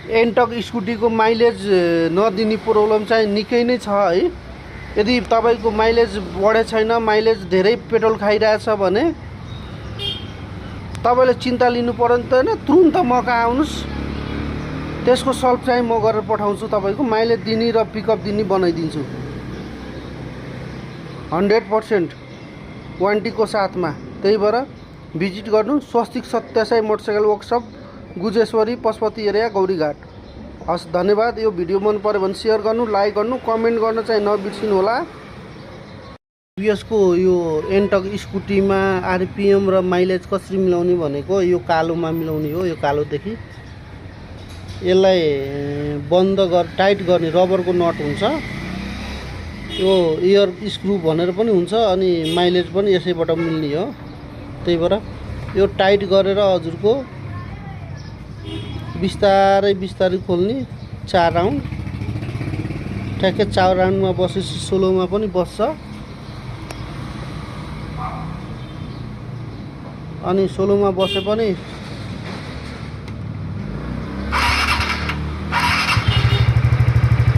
एन्टक स्कुटीको mileage नदिने problem चाहिँ निकै नै छ है। यदि तपाईको माइलेज बढे छैन, माइलेज धेरै पेट्रोल खाइरहेछ भने तपाईले चिन्ता लिनु पर्दैन, तुरुन्त म कहाँ आउनुस्, त्यसको सल्भ चाहिँ म गरेर पठाउँछु। तपाईको माइलेज दिने र पिकअप दिने बनाइदिन्छु 100% वारेन्टीको साथमा। त्यही भएर भिजिट गर्नु Swastik Satya motorcycle workshop, Guhyeshwari, Pashupati area, Gaurighat. हस्, धन्यवाद। यो भिडियो मन पर्यो भने सेयर गर्नु, लाइक गर्नु, कमेन्ट गर्न चाहिँ नबिर्सिनु होला। यसको यो एन्टक स्कुटीमा आरपिएम र माइलेज कसरी मिलाउने भनेको यो कालोमा मिलाउने हो। यो कालोदेखि यसलाई बन्द टाइट गर्ने रबरको नट हुन्छ। यो एयर स्क्रु भनेर पनि हुन्छ, अनि माइलेज पनि यसैबाट मिल्ने हो। त्यही भएर यो टाइट गरेर हजुरको बिस्तारै बिस्तारै खोल्ने 4 राउन्ड। ठ्याक्कै 4 राउन्डमा बसेपछि सोलोमा पनि बस्छ, अनि सोलोमा बसे पनि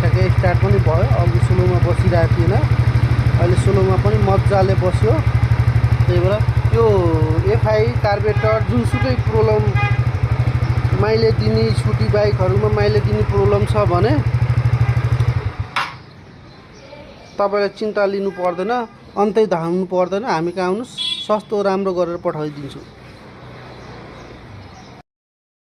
ठ्याक्कै स्टार्ट पनि भयो। अघि सोलोमा बसिरहेको थिएन, अहिले सोलोमा पनि मजाले बस्यो। त्यही भएर यो एफआई कार्बेटर जुनसुकै प्रब्लम माइलेज दिने स्कुटी बाइकहरूमा माइलेज दिने प्रब्लम छ भने तपाईले चिन्ता लिनु पर्दैन, अन्तै धाउनु पर्दैन। हामी कहाँ आउनुस्, सस्तो राम्रो गरेर पठाइदिन्छु।